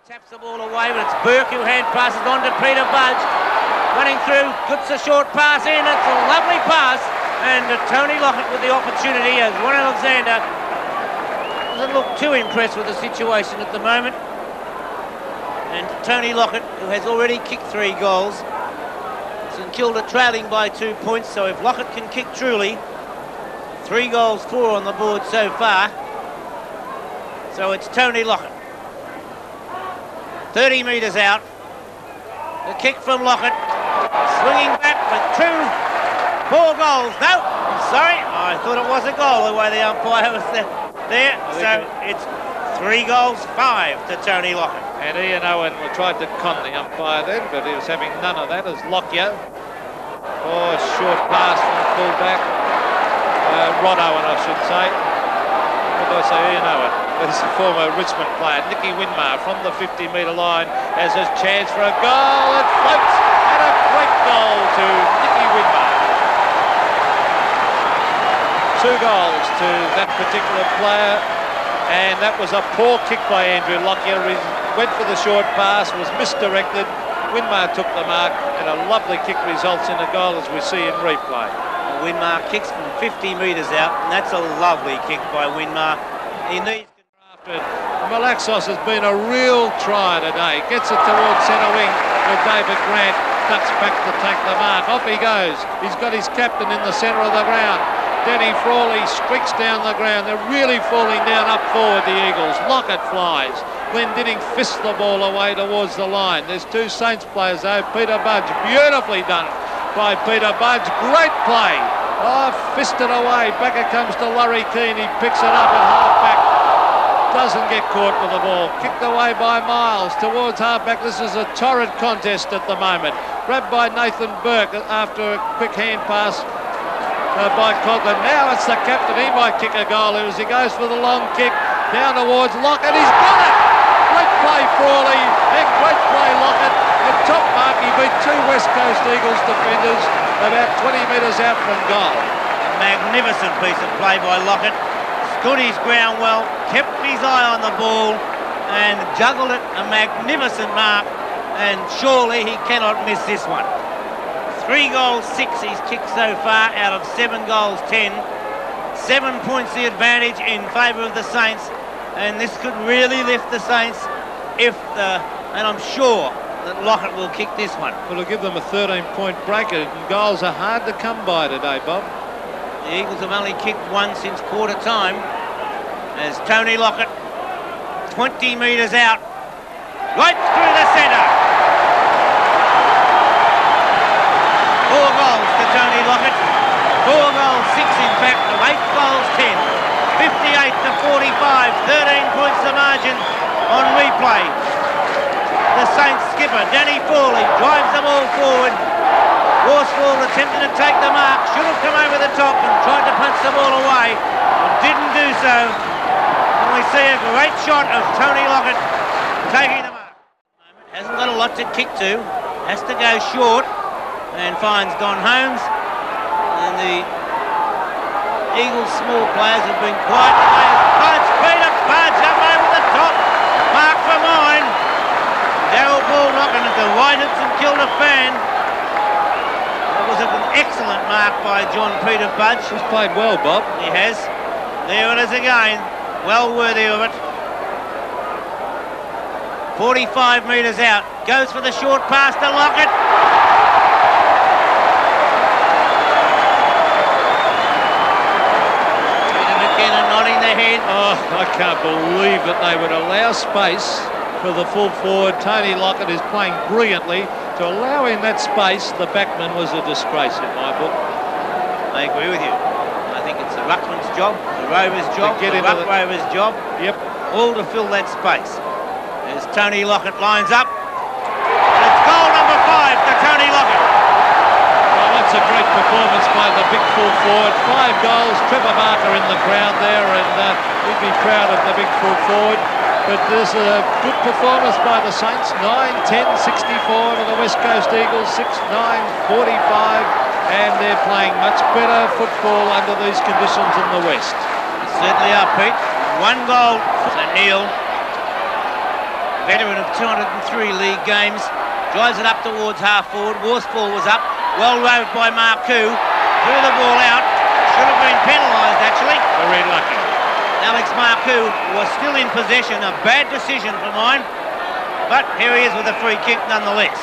Taps the ball away, but it's Burke who hand passes on to Peter Budge. Running through, puts a short pass in. It's a lovely pass. And Tony Lockett with the opportunity as Ron Alexander doesn't look too impressed with the situation at the moment. And Tony Lockett, who has already kicked 3 goals. St Kilda trailing by 2 points, so if Lockett can kick truly, 3 goals, 4 on the board so far. So it's Tony Lockett. 30 metres out. The kick from Lockett. Swinging back for 4 goals. No, sorry. I thought it was a goal the way the umpire was there. So it's 3 goals, 5 to Tony Lockett. And Ian Owen tried to con the umpire then, but he was having none of that as Lockyer. Oh, short pass from the full-back. Rod Owen, I should say. What did I say? Ian Owen. This is a former Richmond player, Nicky Winmar, from the 50-metre line, has a chance for a goal. It floats, and a great goal to Nicky Winmar. 2 goals to that particular player, and that was a poor kick by Andrew Lockyer. He went for the short pass, was misdirected. Winmar took the mark, and a lovely kick results in a goal as we see in replay. Winmar kicks from 50 metres out, and that's a lovely kick by Winmar. He needs. Malaxos has been a real try today. Gets it towards centre wing with David Grant. Cuts back to take the mark. Off he goes. He's got his captain in the centre of the ground. Danny Frawley streaks down the ground. They're really falling down up forward, the Eagles. Lockett flies. Glendinning fists the ball away towards the line. There's 2 Saints players though. Peter Budge, beautifully done by Peter Budge. Great play. Oh, fisted away. Back it comes to Laurie Keane. He picks it up at half-back. Doesn't get caught with the ball. Kicked away by Miles towards half-back. This is a torrid contest at the moment. Grabbed by Nathan Burke after a quick hand pass by Codlin. Now it's the captain. He might kick a goal as he goes for the long kick down towards Lockett. He's got it! Great play, Frawley, and great play, Lockett. At top mark, he beat 2 West Coast Eagles defenders about 20 metres out from goal. A magnificent piece of play by Lockett. Stood his ground well, kept his eye on the ball and juggled it, a magnificent mark, and surely he cannot miss this one. 3 goals, 6 he's kicked so far out of 7 goals, 10. 7 points the advantage in favour of the Saints, and this could really lift the Saints and I'm sure that Lockett will kick this one. Well, it'll give them a 13-point break, and goals are hard to come by today, Bob. The Eagles have only kicked 1 since quarter time as Tony Lockett, 20 metres out, right through the centre. 4 goals to Tony Lockett, 4 goals, 6 in fact, of 8 goals, 10. 58 to 45, 13 points the margin on replay. The Saints skipper, Danny Frawley, drives the ball forward. Horsfall attempted to take the mark, should have come over the top and tried to punch the ball away, but didn't do so. And we see a great shot of Tony Lockett taking the mark. Hasn't got a lot to kick to, has to go short, and finds Don Holmes. And the Eagles' small players have been quiet today. Budge, Peter Budge up over the top, mark for mine. Darryl Ball knocking at the right St Kilda fan. Was an excellent mark by John Peter Budge. He's played well, Bob. He has. There it is again. Well worthy of it. 45 metres out. Goes for the short pass to Lockett. Peter McKenna nodding their head. Oh, I can't believe that they would allow space for the full forward. Tony Lockett is playing brilliantly. To allow him that space, the backman was a disgrace in my book. I agree with you. I think it's the ruckman's job, the rover's job, the ruck rover's job. Yep. All to fill that space. As Tony Lockett lines up. And it's goal number 5 to Tony Lockett. Well, that's a great performance by the big full forward. 5 goals, Trevor Barker in the crowd there, and he'd be proud of the big full forward. But there's a good performance by the Saints. 9-10, 64 to the West Coast Eagles, 6-9, 45, and they're playing much better football under these conditions in the West. They certainly are, Pete. 1 goal to Neil. veteran of 203 league games, drives it up towards half forward. Worsfall was up, well roved by Marcoux, threw the ball out, should have been penalised actually. Very lucky. Alex Marcoux was still in possession, a bad decision for mine, but here he is with a free kick nonetheless.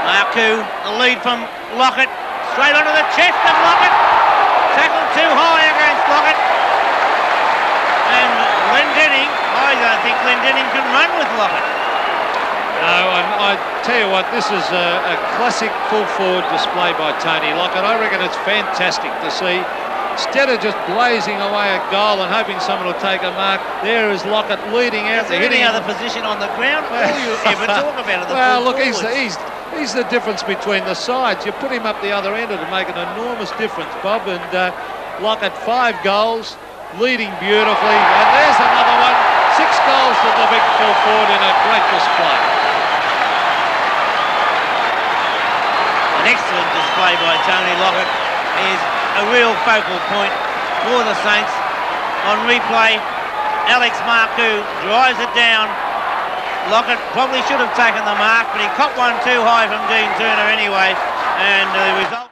Marcoux, the lead from Lockett, straight onto the chest of Lockett, tackled too high against Lockett. And Glendenning, I don't think Glendenning can run with Lockett. No, I tell you what, this is a classic full forward display by Tony Lockett. I reckon it's fantastic to see. Instead of just blazing away a goal and hoping someone will take a mark, there is Lockett leading out. Is there any other position on the ground? All you ever talk about it. Well, look, he's the difference between the sides. You put him up the other end, it'll make an enormous difference, Bob. And Lockett, 5 goals, leading beautifully. And there's another one. 6 goals to the big full forward in a great display. An excellent display by Tony Lockett is a real focal point for the Saints. On replay, Alex Marcoux drives it down. Lockett probably should have taken the mark, but he caught one too high from Dean Turner anyway, and the result...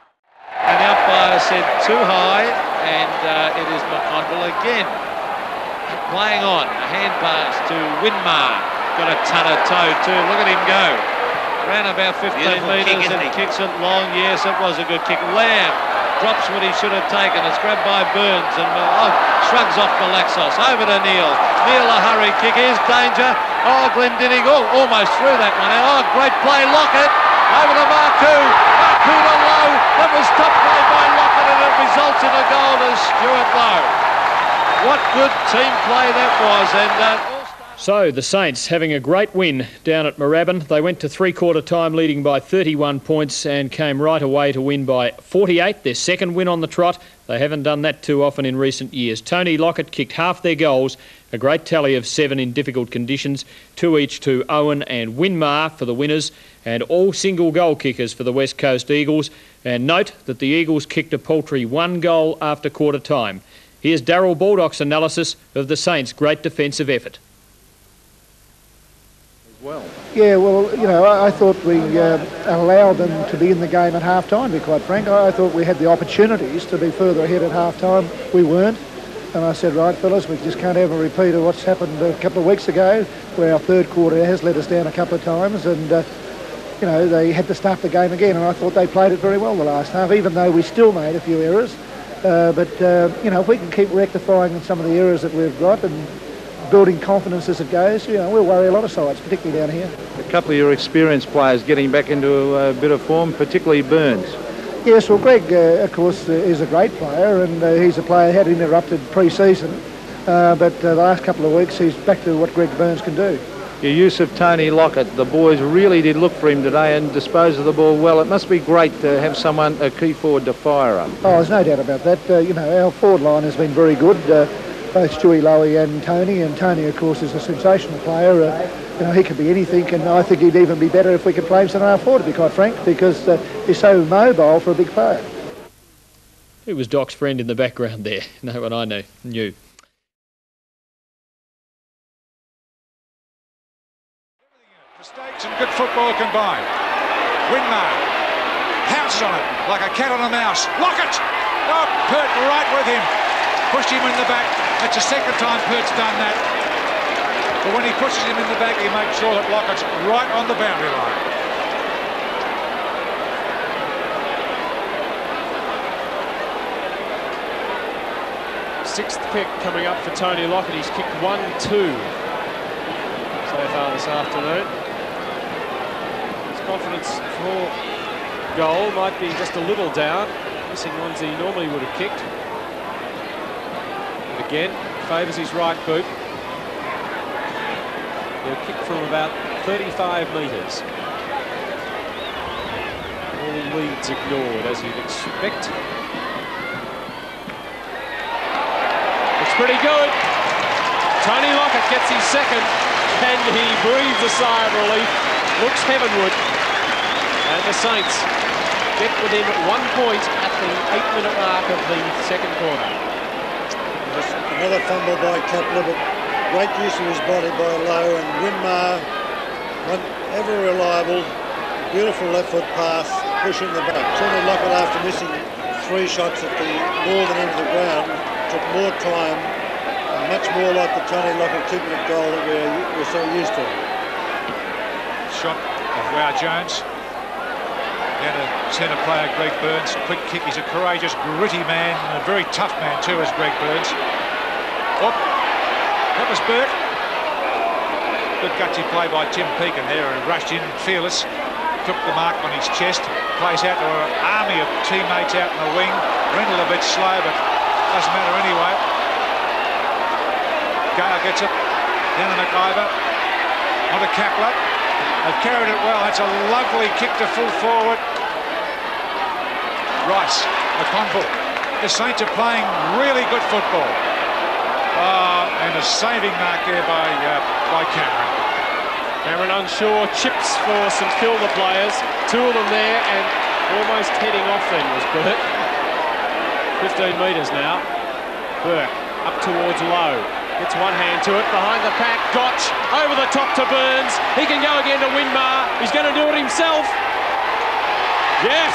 And the umpire said too high, and it is McConnell again. Playing on, a hand pass to Winmar. Got a ton of toe too, look at him go. Ran about 15 metres and kicks it long. Yes, it was a good kick. Lamb drops what he should have taken. It's grabbed by Burns and shrugs off Malaxos. Over to Neil. Neil a hurry kick. Here's danger. Oh, Glendenning. Oh, almost threw that one out. Oh, great play. Lockett. Over to Marcoux. Marcoux to Lowe. That was top play by Lockett and it results in a goal to Stuart Lowe. What good team play that was. And so the Saints having a great win down at Moorabbin. They went to three-quarter time leading by 31 points and came right away to win by 48, their second win on the trot. They haven't done that too often in recent years. Tony Lockett kicked half their goals, a great tally of 7 in difficult conditions, 2 each to Owen and Winmar for the winners, and all single goal kickers for the West Coast Eagles. And note that the Eagles kicked a paltry 1 goal after quarter time. Here's Darryl Baldock's analysis of the Saints' great defensive effort. Yeah, well, you know, I thought we allowed them to be in the game at half-time, to be quite frank. I thought we had the opportunities to be further ahead at half-time. We weren't. And I said, right, fellas, we just can't have a repeat of what's happened a couple of weeks ago, where our third quarter has let us down a couple of times. And, you know, they had to start the game again. And I thought they played it very well the last half, even though we still made a few errors. You know, if we can keep rectifying some of the errors that we've got and building confidence as it goes, you know, we'll worry a lot of sides, particularly down here. A couple of your experienced players getting back into a bit of form, particularly Burns. Yes, well, Greg, of course, is a great player, and he's a player who had interrupted pre-season, but the last couple of weeks he's back to what Greg Burns can do. Your use of Tony Lockett, the boys really did look for him today and dispose of the ball well. It must be great to have someone, a key forward, to fire up. Oh, there's no doubt about that. You know, our forward line has been very good. Both Stewie Lowy and Tony, of course, is a sensational player. You know, he could be anything, and I think he'd even be better if we could play him centre half forward, to be quite frank, because he's so mobile for a big player. Who was Doc's friend in the background there? No one I knew. Mistakes and good football combined. Winmar pounces on it like a cat on a mouse. Lockett! Oh, Pert right with him. Pushed him in the back. That's the second time Pert's done that. But when he pushes him in the back, he makes sure that Lockett's right on the boundary line. Sixth pick coming up for Tony Lockett. He's kicked 1-2 so far this afternoon. His confidence for goal might be just a little down. Missing ones he normally would have kicked. Again, favours his right boot. He'll kick from about 35 metres. All leads ignored, as you'd expect. It's pretty good. Tony Lockett gets his second, and he breathes a sigh of relief, looks heavenward. And the Saints get within 1 point at the 8-minute mark of the second quarter. Another fumble by Cap Libet. Great use of his body by Lowe, and Winmar, ever reliable, beautiful left foot pass, pushing the back. Tony Lockett, after missing 3 shots at the northern end of the ground, took more time, much more like the Tony Lockett 2-minute goal that we're so used to. Shot of Wow Jones. Down to centre player Greg Burns. Quick kick. He's a courageous, gritty man, and a very tough man too, as Greg Burns. Oh, that was Burt. Good gutsy play by Tim Pekin there, and rushed in fearless. Took the mark on his chest. Plays out to an army of teammates out in the wing. Rendell a bit slow, but doesn't matter anyway. Gale gets it. Down to McIver. On to Kapler. They've carried it well. That's a lovely kick to full forward. Rice, McConville. The Saints are playing really good football. And a saving mark there by Cameron. Cameron unsure, chips for St Kilda players. 2 of them there, and almost heading off then was Burke. 15 metres now. Burke up towards Lowe. Gets one hand to it, behind the pack. Gotch over the top to Burns. He can go again to Winmar. He's going to do it himself. Yes!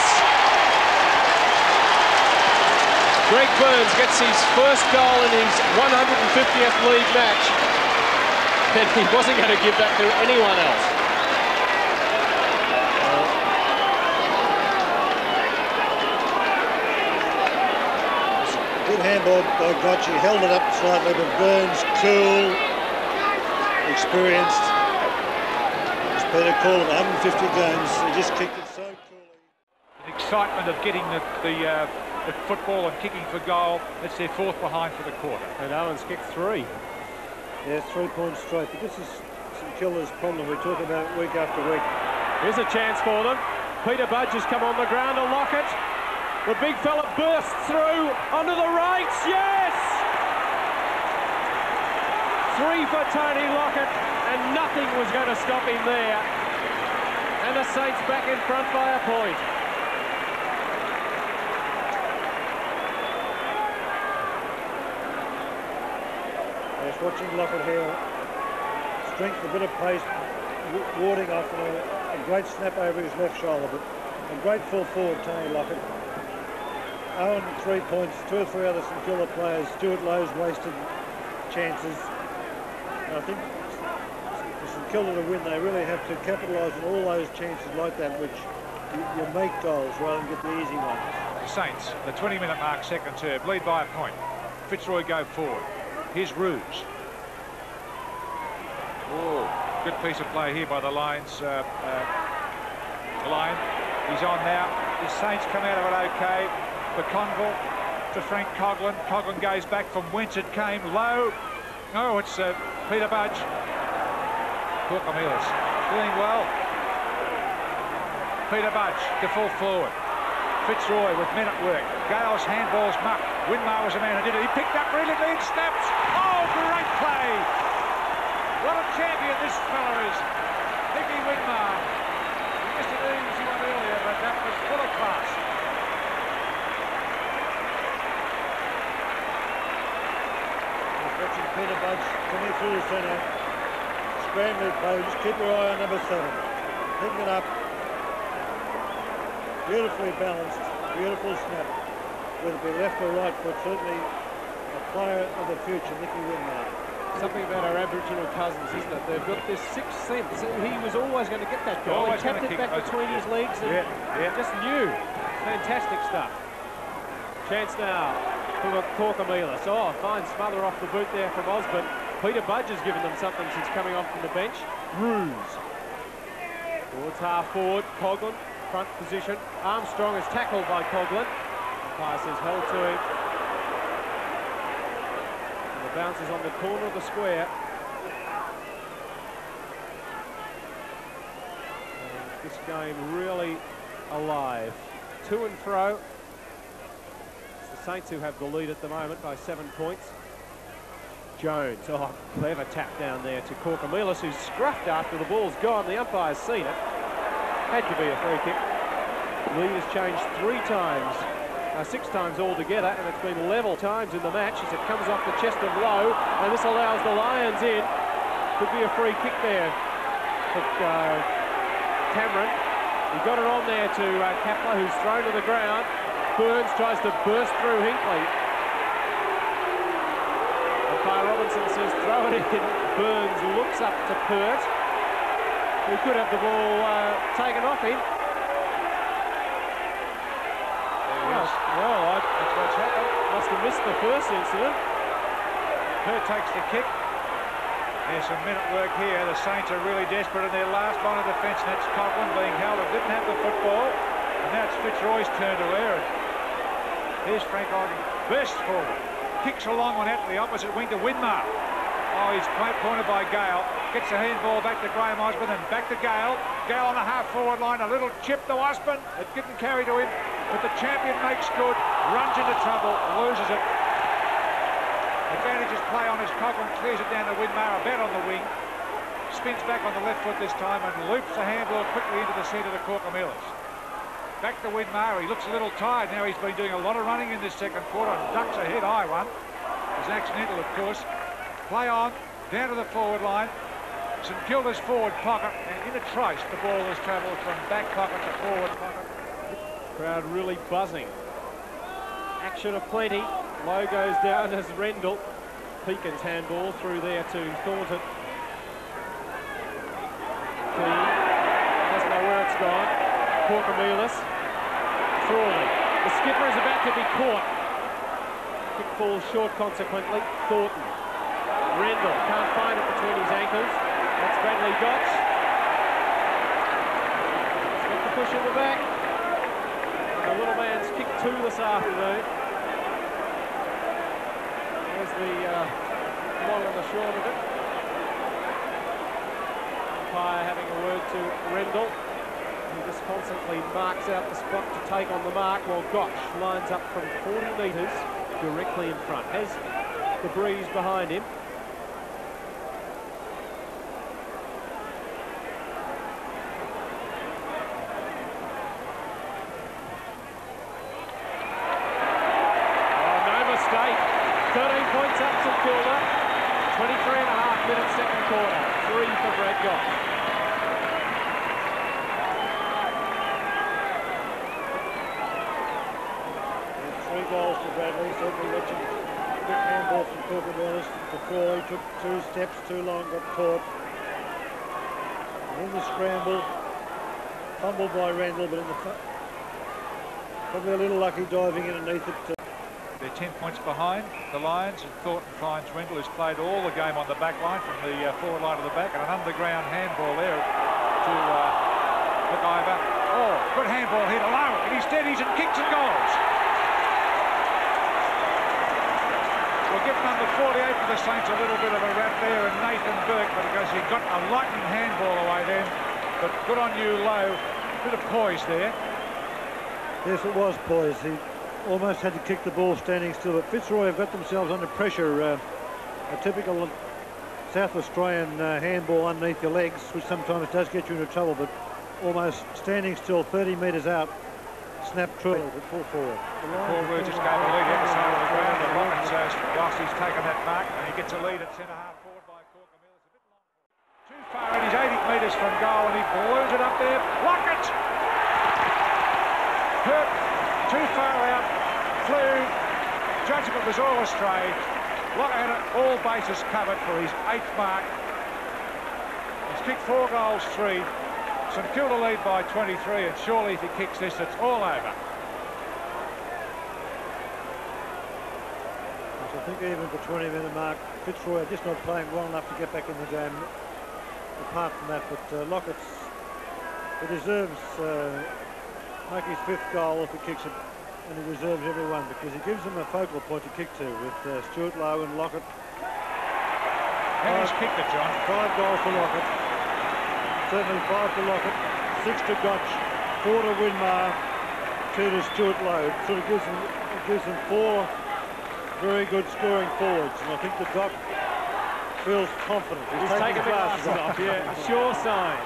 Greg Burns gets his first goal in his 150th league match. And he wasn't going to give that to anyone else. Good handball by Gotch. He held it up slightly, but Burns, cool, experienced. As Peter called it, 150 games. He just kicked it so coolly. The excitement of getting the football and kicking for goal. It's their 4th behind for the quarter. And Owens kicked 3. Yeah, 3 points straight. But this is St Kilda's problem. We talk about it week after week. Here's a chance for them. Peter Budge has come on the ground to Lockett. The big fella bursts through onto the right. Yes! 3 for Tony Lockett, and nothing was going to stop him there. And the Saints back in front by a point. Just watching Lockett here. Strength, a bit of pace, warding off, and a great snap over his left shoulder, but a great full forward, Tony Lockett. Owen, 3 points, 2 or 3 other St Kilda players. Stuart Lowe's wasted chances. And I think for St Kilda to win, they really have to capitalise on all those chances like that, which you make goals rather than get the easy ones. The Saints, the 20-minute mark, second term, lead by a point. Fitzroy go forward. Here's Ruse. Oh, good piece of play here by the Lions. Lion. He's on now. The Saints come out of it okay. McConville to Frank Coughlin. Coughlin goes back from whence it came. Low. Oh, it's Peter Budge. Corcomelis doing well. Peter Budge to full forward. Fitzroy with men at work. Gale's handball's mucked. Winmar was the man who did it. He picked up brilliantly and snaps. Oh, great play. What a champion this fella is. Nicky Winmar. He missed an easy one earlier, but that was full of class. Watching Peter Budge coming through the centre. Scrambling play. Just keep your eye on number 7. Picking it up. Beautifully balanced. Beautiful snap. Whether it be left or right foot, certainly a player of the future, Nicky Winmar. Something about our Aboriginal cousins, isn't it? They've got this sixth sense. He was always going to get that goal. He tapped it back between his legs and just knew. Fantastic stuff. Chance now for Corcomelis. Oh, fine smother off the boot there from Osborne. Peter Budge has given them something since coming on from the bench. Ruse. Towards half forward. Coughlin, front position. Armstrong is tackled by Coughlin. The pass is held to him. And the bounce is on the corner of the square. And this game really alive. To and fro. It's the Saints who have the lead at the moment by 7 points. Jones, oh, clever tap down there to Corcomelis, who's scruffed after the ball's gone. The umpire's seen it. Had to be a free kick. Lead has changed 3 times 6 times altogether, and it's been level times in the match as it comes off the chest of Lowe, and this allows the Lions in. Could be a free kick there for Cameron. He got it on there to Kapler, who's thrown to the ground. Burns tries to burst through Hinkley. Umpire Robinson says throw it in. Burns looks up to Pert, who could have the ball taken off him. Well, that's what's happened. Must have missed the first incident. Pert takes the kick. There's some minute work here. The Saints are really desperate in their last line of defence, and that's Coughlin being held. It didn't have the football. And now it's Fitzroy's turn to wear it. Here's Frank Ogden. Bursts forward. Kicks along on out to the opposite wing to Winmar. Oh, he's pointed by Gale. Gets the handball back to Graham Osborne and back to Gale. Gale on the half-forward line. A little chip to Osborne. It didn't carry to him. But the champion makes good. Runs into trouble. Loses it. Advantages play on as Coughlin clears it down to Winmar, about on the wing. Spins back on the left foot this time and loops the handball quickly into the centre to Corker-Millis. Back to Winmar. He looks a little tired now. He's been doing a lot of running in this second quarter and ducks ahead high one. It was accidental, of course. Play on, down to the forward line. St Kilda's forward pocket, and in a trace the ball has travelled from back pocket to forward pocket. Crowd really buzzing. Action aplenty. Low goes down as Rendell. Peakin's handball through there to Thornton. Keane doesn't know where it's gone. Corker-Millis. Thornton. The skipper is about to be caught. Kick falls short consequently. Thornton. Rendell can't find it between his ankles. That's Bradley Gotch. He's got the push in the back. The little man's kicked 2 this afternoon. There's the long and the short of it. Umpire having a word to Rendell. He just constantly marks out the spot to take on the mark while Gotch lines up from 40 metres directly in front. Has the breeze behind him. Points up St Kilda, 23.5 minutes second quarter, 3 for Brad Gotch. Three goals for Bradley, certainly watching a big handball from Corker-Millis before he took 2 steps too long, got caught. And in the scramble, fumbled by Rendell, but in the probably a little lucky diving in underneath it. They're 10 points behind the Lions, and Thornton finds Rendell, who's played all the game on the back line from the forward line to the back, and an underground handball there to look over. Oh, good handball here to Lowe, and he's steadies and kicks and goals. We'll give number 48 for the Saints a little bit of a rap there, and Nathan Burke, because he got a lightning handball away then. But good on you, Lowe. Bit of poise there. Yes, it was poise. He almost had to kick the ball standing still, but Fitzroy have got themselves under pressure. A typical South Australian handball underneath your legs, which sometimes does get you into trouble, but almost standing still 30 metres out, snap through it, pull forward. Paul Root just gave a lead out the side of the ground, and Rockets, whilst he's taken that mark, and he gets a lead at centre-half forward by Corker-Millis. A bit long. Too far, and he's 80 metres from goal, and he balloons it up there. Lockett! Hurt. Too far out, flew, judgment was all astray. Lockett had all bases covered for his 8th mark. He's kicked 4 goals, 3. St Kilda lead by 23, and surely if he kicks this, it's all over. I think even the 20-minute mark, Fitzroy are just not playing well enough to get back in the game. Apart from that, but Lockett's, he deserves make his 5th goal if he kicks it, and he deserves every one because he gives them a focal point to kick to with Stuart Lowe and Lockett. And he's kicked it, John. 5 goals for Lockett. Certainly 5 to Lockett, 6 to Gotch, 4 to Winmar, 2 to Stuart Lowe. It sort of gives them 4 very good scoring forwards, and I think the Doc feels confident. He's taking the glasses off, yeah, sure sign.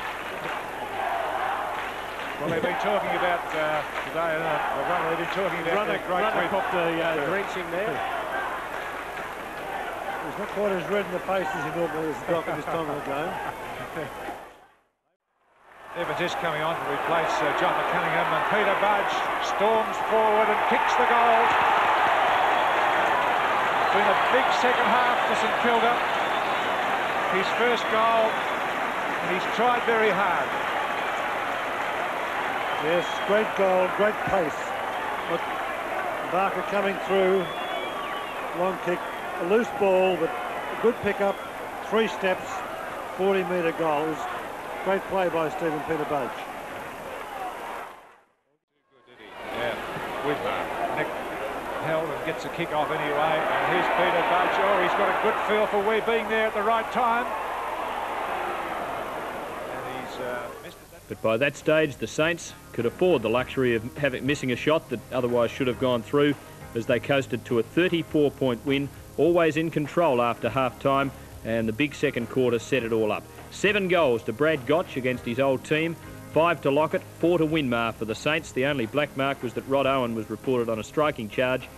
Well, they've been talking about today, they've been talking about Runner copped the drenching there. He's not quite as red in the face as he normally is, Doc, at this time of the game. Evans is coming on to replace John Cunningham, and Peter Budge storms forward and kicks the goal. It's been a big second half for St Kilda. His first goal, and he's tried very hard. Yes, great goal, great pace. Look, Barker coming through, long kick, a loose ball, but a good pick-up, 3 steps, 40-metre goal. It was great play by Stephen Peter Budge. Yeah, Whitmer. Nick held and gets a kick off anyway, and here's Peter Budge. Oh, he's got a good feel for being there at the right time. And he's missed it. But by that stage, the Saints could afford the luxury of missing a shot that otherwise should have gone through, as they coasted to a 34-point win, always in control after half-time, and the big second quarter set it all up. 7 goals to Brad Gotch against his old team, 5 to Lockett, 4 to Winmar for the Saints. The only black mark was that Rod Owen was reported on a striking charge.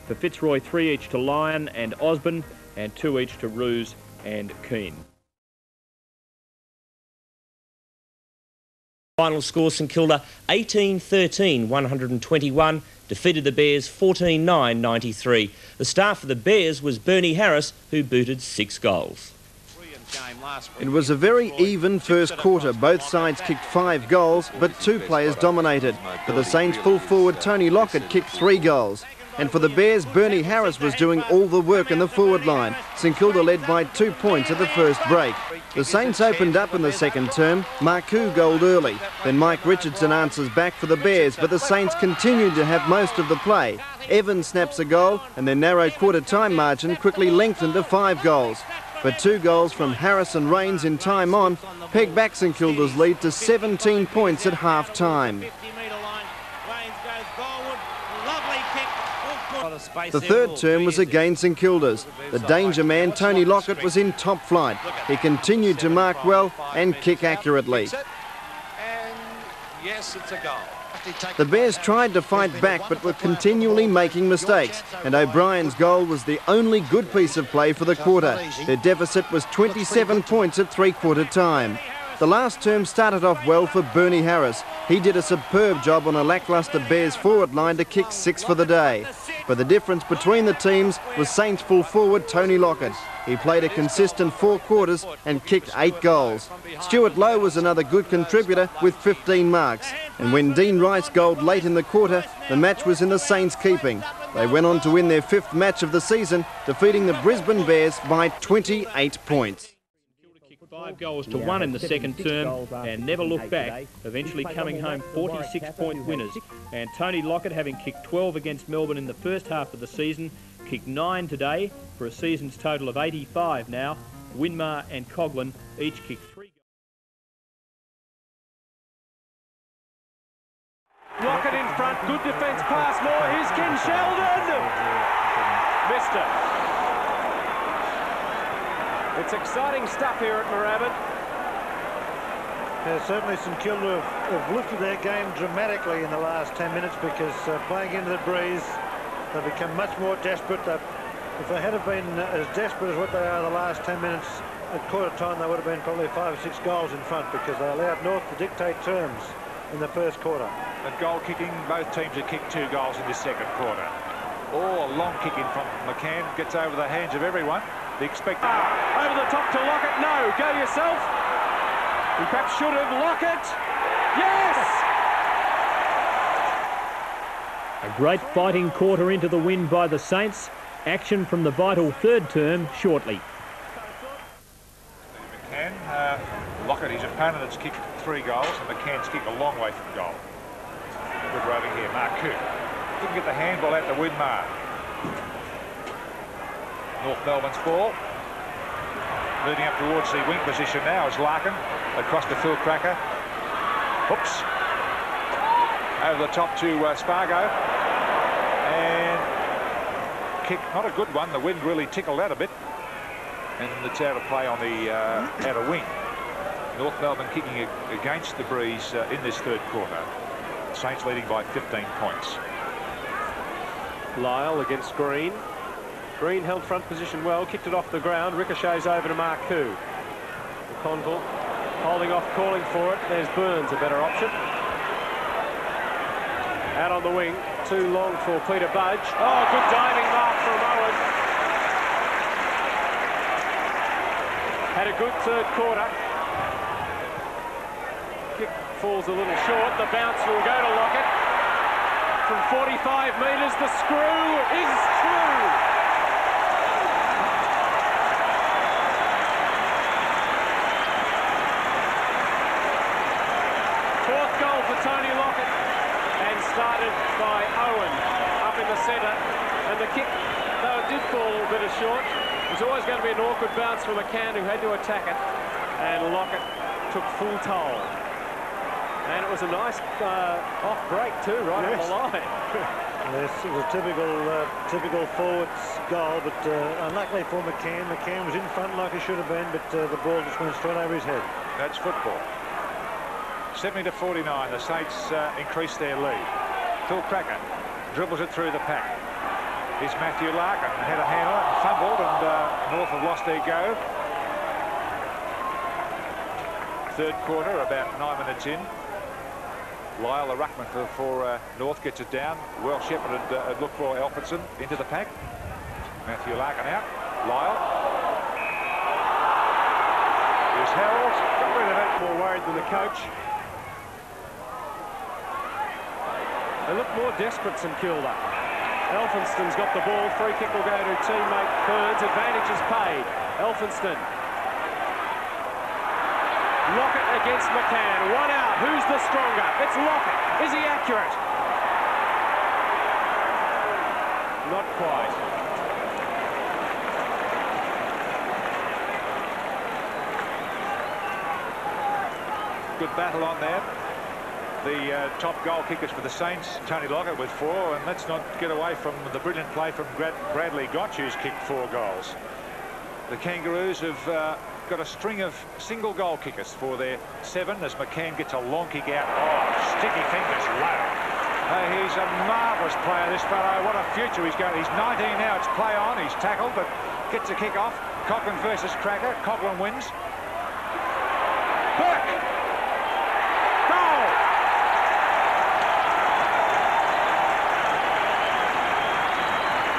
For Fitzroy, 3 each to Lyon and Osborne, and 2 each to Roos and Keane. Final score, St Kilda 18-13, 121, defeated the Bears 14-9, 93. The star for the Bears was Bernie Harris, who booted 6 goals. It was a very even first quarter. Both sides kicked 5 goals, but 2 players dominated. For the Saints, full forward Tony Lockett kicked 3 goals. And for the Bears, Bernie Harris was doing all the work in the forward line. St Kilda led by 2 points at the first break. The Saints opened up in the second term. Marcoux goaled early. Then Mike Richardson answers back for the Bears, but the Saints continued to have most of the play. Evans snaps a goal, and their narrow quarter-time margin quickly lengthened to 5 goals. But 2 goals from Harris and Rains in time on pegged back St Kilda's lead to 17 points at half-time. The third term was again St Kilda's. The danger man, Tony Lockett, was in top flight. He continued to mark well and kick accurately. Yes, it's a goal. The Bears tried to fight back but were continually making mistakes, and O'Brien's goal was the only good piece of play for the quarter. Their deficit was 27 points at three-quarter time. The last term started off well for Bernie Harris. He did a superb job on a lacklustre Bears forward line to kick 6 for the day. But the difference between the teams was Saints full forward Tony Lockett. He played a consistent 4 quarters and kicked 8 goals. Stuart Lowe was another good contributor with 15 marks. And when Dean Rice goaled late in the quarter, the match was in the Saints' keeping. They went on to win their 5th match of the season, defeating the Brisbane Bears by 28 points. 5 goals to 1 in the second term and never looked back, eventually coming home 46-point winners. And Tony Lockett, having kicked 12 against Melbourne in the first half of the season, kicked 9 today for a season's total of 85 now. Winmar and Coghlan each kicked 3 goals. Lockett in front, good defence pass, more, here's Ken Sheldon! Missed it. It's exciting stuff here at Moorabbin. Certainly St Kilda have lifted their game dramatically in the last 10 minutes because playing into the breeze, they've become much more desperate. If they had been as desperate as what they are the last 10 minutes at quarter time, they would have been probably 5 or 6 goals in front because they allowed North to dictate terms in the first quarter. And goal kicking, both teams have kicked 2 goals in this second quarter. Oh, a long kick in from McCann, gets over the hands of everyone. The expected... Over the top to Lockett, no, go yourself. He perhaps should have. Lockett, yes! A great fighting quarter into the win by the Saints. Action from the vital third term shortly. McCann, Lockett, his opponent, has kicked 3 goals, and McCann's kicked a long way from goal. Good roving here, Marcoux. Couldn't get the handball out to Winmar. North Melbourne's ball. Moving up towards the wing position now is Larkin. Across to Phil Cracker. Oops. Over the top to Spargo. And kick, not a good one. The wind really tickled out a bit. And it's out of play on the outer wing. North Melbourne kicking against the breeze in this third quarter. Saints leading by 15 points. Lyle against Green. Green held front position well, kicked it off the ground, ricochets over to Marcoux. Conville holding off, calling for it. There's Burns, a better option. Out on the wing, too long for Peter Budge. Oh, good diving mark from Owen. Had a good third quarter. Kick falls a little short. The bounce will go to Lockett. From 45 metres, the screw is true. Fourth goal for Tony Lockett, and started by Owen up in the centre. And the kick, though it did fall a bit short, it was always going to be an awkward bounce for McCann, who had to attack it. And Lockett took full toll. And it was a nice off break too, right on the line. Yes, it was a typical forwards goal, but unluckily for McCann. McCann was in front like he should have been, but the ball just went straight over his head. That's football. 70-49, the Saints increase their lead. Phil Cracker dribbles it through the pack. Here's Matthew Larkin, had a hand on it and fumbled, and North have lost their go. Third quarter, about 9 minutes in. Lyle, the ruckman for North, gets it down. Well shepherded look for Alfredson into the pack. Matthew Larkin out. Lyle. Here's Harold. Got rid of it. More worried than the coach. They look more desperate, St Kilda. Elphinston's got the ball. Free kick will go to teammate Burns. Advantage is paid. Elphinston. Lockett against McCann. One out. Who's the stronger? It's Lockett. Is he accurate? Not quite. Good battle on there. The top goal kickers for the Saints, Tony Lockett with 4, and let's not get away from the brilliant play from Bradley Gotch, who's kicked 4 goals. The Kangaroos have got a string of single goal kickers for their 7 as McCann gets a long kick out. Oh, sticky fingers low. He's a marvellous player, this fellow. What a future he's got. He's 19 now. It's play on. He's tackled, but gets a kick off. Coughlin versus Cracker. Coughlin wins. Burke. Goal.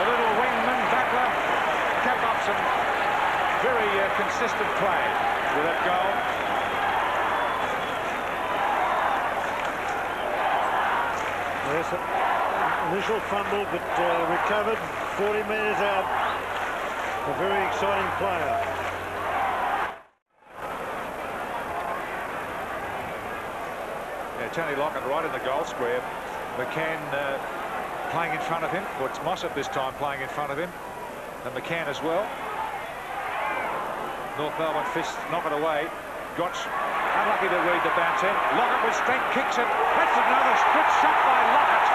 The little wingman battler kept up some very consistent play with that goal. Yes, initial fumble, but recovered 40 metres out. A very exciting player. Yeah, Tony Lockett right in the goal square. McCann playing in front of him. Well, it's Mossop this time playing in front of him. And McCann as well. North Melbourne fist knock it away. Gotch unlucky to read the bounce in. Lockett with strength kicks it. That's another good shot by Lockett.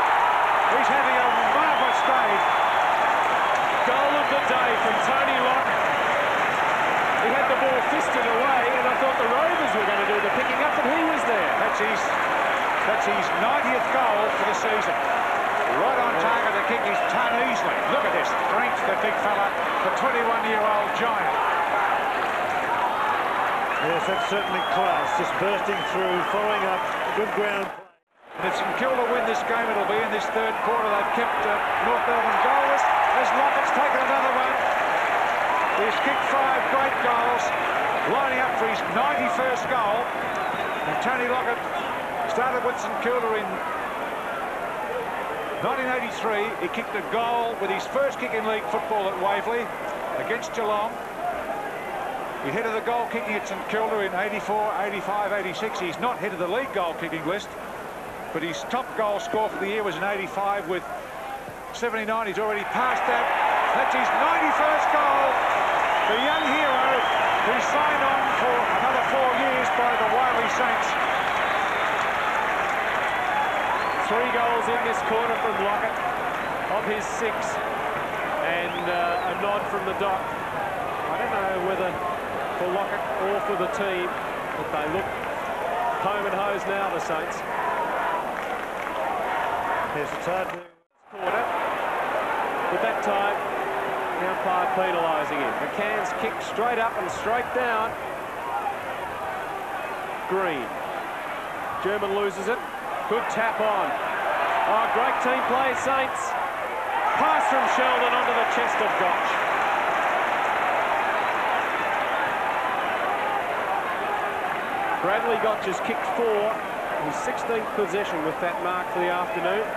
He's having a marvellous day. Goal of the day from Tony Lockett. He had the ball fisted away, and I thought the Rovers were going to do the picking up, but he was there. That's his 90th goal for the season. Right on target, the kick is done easily. Look at this strength, the big fella, the 21-year-old giant. Yes, that's certainly class. Just bursting through, following up, good ground play. And if St Kilda win this game, it'll be in this third quarter. They've kept North Melbourne goalless as Lockett's taken another one. He's kicked 5 great goals, lining up for his 91st goal. And Tony Lockett started with St Kilda in 1983. He kicked a goal with his first kick in league football at Waverley against Geelong. He headed the goal kicking at St Kilda in 84, 85, 86. He's not headed the league goal kicking list, but his top goal score for the year was in 85 with 79. He's already passed that. That's his 91st goal. The young hero who signed on for another 4 years by the Waverley Saints. 3 goals in this quarter from Lockett of his 6, and a nod from the doc. I don't know whether for Lockett or for the team, But they look home and hose now, the Saints. Yes, it's hard to... Quarter. But that time, the umpire penalising him. McCann's kick straight up and straight down. Green. German loses it. Good tap on. Oh, great team play, Saints. Pass from Sheldon onto the chest of Gotch. Bradley Gotch has kicked 4. His 16th possession with that mark for the afternoon.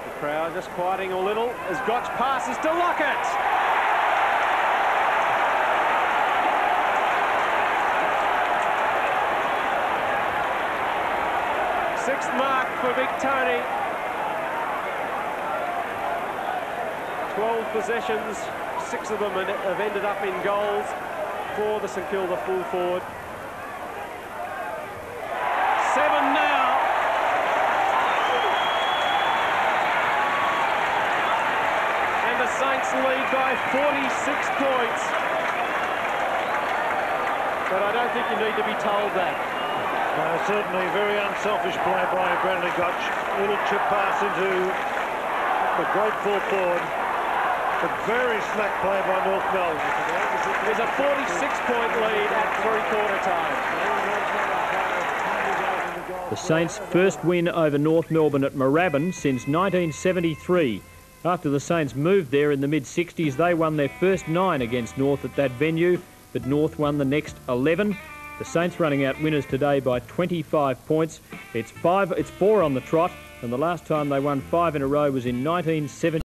The crowd just quieting a little as Gotch passes to Lockett. Sixth mark for Big Tony. 12 possessions, 6 of them have ended up in goals for the St Kilda full forward. 7 now. And the Saints lead by 46 points. But I don't think you need to be told that. No, certainly very unselfish play by Bradley Gotch. Little chip pass into the great full forward. But very slack play by North Melbourne. There's a 46-point lead at three-quarter time. The Saints' first win over North Melbourne at Moorabbin since 1973. After the Saints moved there in the mid-60s, they won their first 9 against North at that venue, but North won the next 11. The Saints running out winners today by 25 points. It's 4 on the trot, and the last time they won 5 in a row was in 1970.